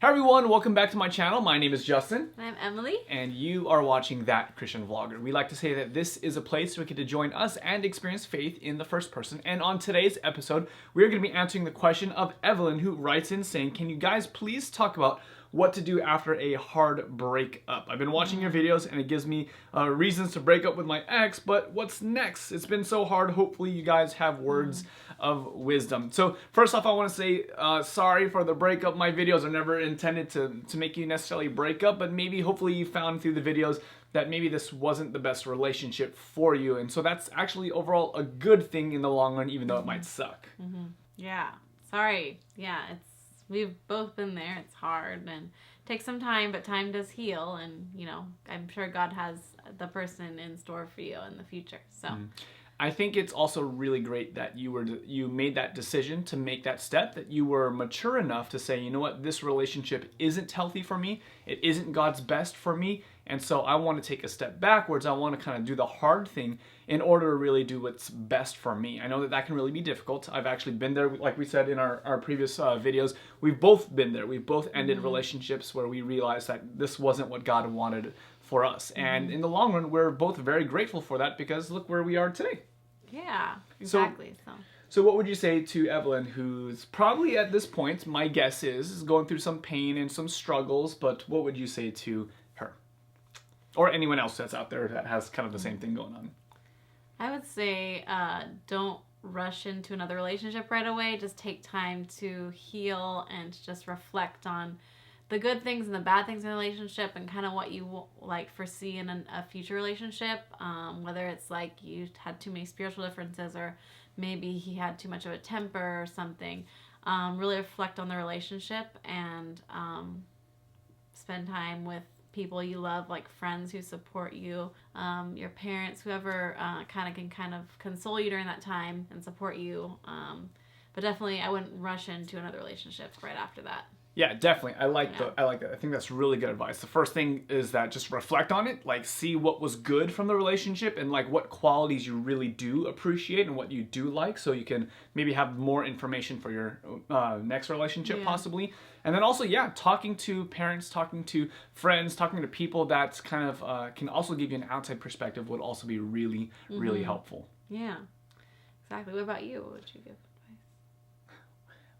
Hi everyone, welcome back to my channel. My name is Justin. I'm Emily. And you are watching That Christian Vlogger. We like to say that this is a place where you get to join us and experience faith in the first person. And on today's episode, we're going to be answering the question of Evelyn, who writes in saying, can you guys please talk about what to do after a hard breakup? I've been watching your videos and it gives me reasons to break up with my ex, but what's next? It's been so hard. Hopefully you guys have words of wisdom. So first off, I want to say sorry for the breakup. My videos are never intended to make you necessarily break up, but maybe hopefully you found through the videos that maybe this wasn't the best relationship for you. And so that's actually overall a good thing in the long run, even though it might suck. Yeah, sorry. Yeah, we've both been there. It's hard and takes some time, but time does heal. And, you know, I'm sure God has the person in store for you in the future. So I think it's also really great that you made that decision to make that step, that you were mature enough to say, you know what, this relationship isn't healthy for me. It isn't God's best for me. And so I want to take a step backwards. I want to kind of do the hard thing in order to really do what's best for me. I know that that can really be difficult. I've actually been there. Like we said in our previous videos, we've both been there. We've both ended relationships where we realized that this wasn't what God wanted for us. And in the long run, we're both very grateful for that because look where we are today. Yeah, exactly. So what would you say to Evelyn, who's probably at this point, my guess is going through some pain and some struggles, but what would you say to her? Or anyone else that's out there that has kind of the same thing going on? I would say don't rush into another relationship right away. Just take time to heal and just reflect on the good things and the bad things in a relationship and kind of what you like foresee in a future relationship, whether it's like you had too many spiritual differences or maybe he had too much of a temper or something. Really reflect on the relationship and spend time with people you love, like friends who support you, your parents, whoever can console you during that time and support you. But definitely I wouldn't rush into another relationship right after that. Yeah, definitely. I like that. I think that's really good advice. The first thing is that just reflect on it, like see what was good from the relationship and like what qualities you really do appreciate and what you do like, so you can maybe have more information for your next relationship possibly. And then also, talking to parents, talking to friends, talking to people that kind of can also give you an outside perspective would also be really, really helpful. Yeah, exactly. What about you? What would you give?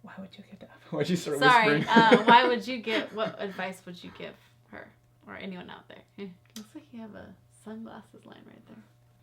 Why would you get that? Why'd you start whispering? Why would you get? What advice would you give her or anyone out there? Looks like you have a sunglasses line right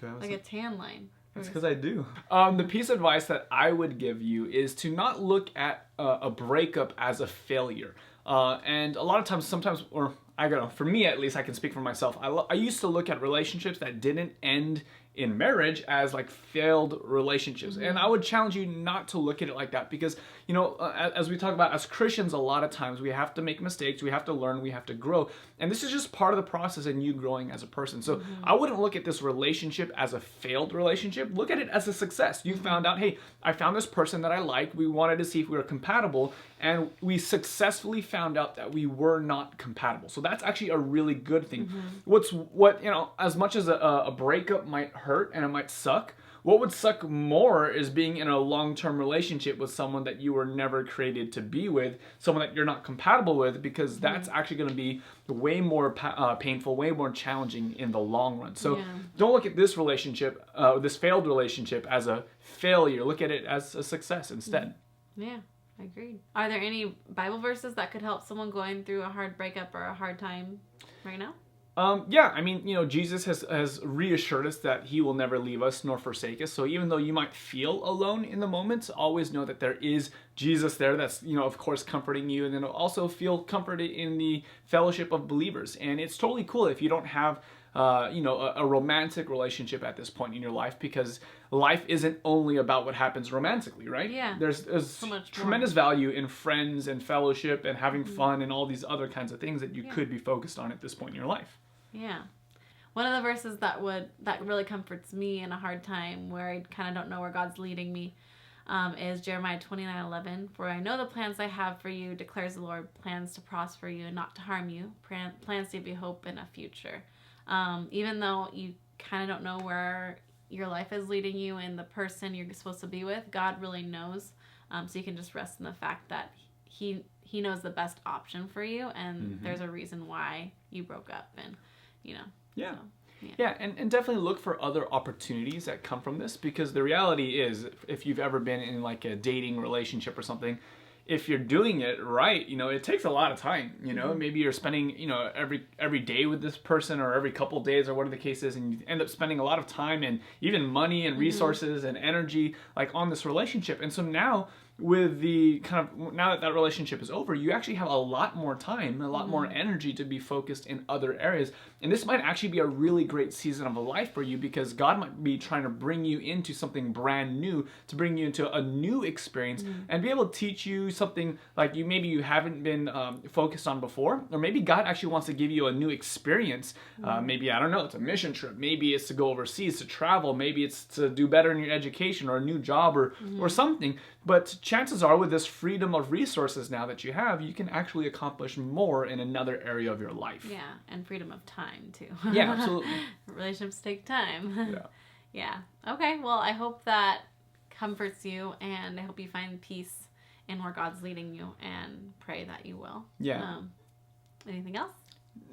there, like a tan line. That's because I do. The piece of advice that I would give you is to not look at a breakup as a failure. And a lot of times, or I don't know, for me at least, I can speak for myself. I used to look at relationships that didn't end in marriage as like failed relationships. And I would challenge you not to look at it like that because, you know, as we talk about as Christians, a lot of times we have to make mistakes, we have to learn, we have to grow. And this is just part of the process in you growing as a person. So I wouldn't look at this relationship as a failed relationship. Look at it as a success. You found out, hey, I found this person that I like. We wanted to see if we were compatible and we successfully found out that we were not compatible. So that's actually a really good thing. You know, as much as a breakup might hurt and it might suck, what would suck more is being in a long-term relationship with someone that you were never created to be with, someone that you're not compatible with, because that's actually going to be way more painful, way more challenging in the long run. So don't look at this relationship, this failed relationship, as a failure. Look at it as a success instead. Yeah, I agreed. Are there any Bible verses that could help someone going through a hard breakup or a hard time right now? Yeah, I mean, you know, Jesus has reassured us that he will never leave us nor forsake us. So even though you might feel alone in the moment, always know that there is Jesus there that's, you know, of course, comforting you. And then also feel comforted in the fellowship of believers. And it's totally cool if you don't have, you know, a romantic relationship at this point in your life, because life isn't only about what happens romantically, right? Yeah. There's so much tremendous value in friends and fellowship and having fun and all these other kinds of things that you could be focused on at this point in your life. Yeah. One of the verses that really comforts me in a hard time where I kind of don't know where God's leading me is Jeremiah 29:11. For I know the plans I have for you, declares the Lord, plans to prosper you and not to harm you, plans to give you hope in a future. Even though you kind of don't know where your life is leading you and the person you're supposed to be with, God really knows. So you can just rest in the fact that he he knows the best option for you, and there's a reason why you broke up, and Yeah. So, Yeah, and definitely look for other opportunities that come from this, because the reality is, if you've ever been in like a dating relationship or something, if you're doing it right, it takes a lot of time. Maybe you're spending every day with this person, or every couple days, or whatever the case is, and you end up spending a lot of time and even money and resources and energy like on this relationship. And so now, with the now that relationship is over, you actually have a lot more time, a lot more energy to be focused in other areas. And this might actually be a really great season of life for you, because God might be trying to bring you into something brand new, to bring you into a new experience, and be able to teach you something like maybe you haven't been focused on before, or maybe God actually wants to give you a new experience. Maybe, I don't know, it's a mission trip, maybe it's to go overseas, to travel, maybe it's to do better in your education, or a new job, or something. But chances are, with this freedom of resources now that you have, you can actually accomplish more in another area of your life. Yeah, and freedom of time too. Yeah, absolutely. Relationships take time. Yeah. Yeah. Okay, well, I hope that comforts you, and I hope you find peace in where God's leading you, and pray that you will. Yeah. Anything else?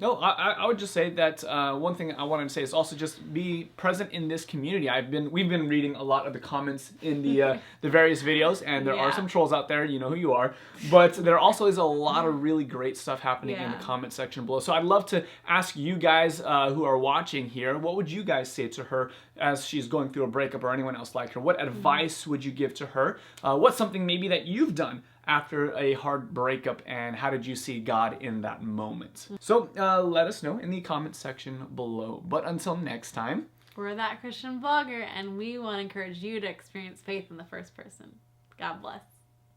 No, I would just say that one thing I wanted to say is also just be present in this community. We've been reading a lot of the comments in the various videos, and there are some trolls out there, you know who you are, but there also is a lot of really great stuff happening in the comment section below. So I'd love to ask you guys who are watching here, what would you guys say to her as she's going through a breakup, or anyone else like her? What advice would you give to her? What's something maybe that you've done after a hard breakup, and how did you see God in that moment? So let us know in the comment section below. But until next time, we're That Christian Vlogger, and we want to encourage you to experience faith in the first person. God bless.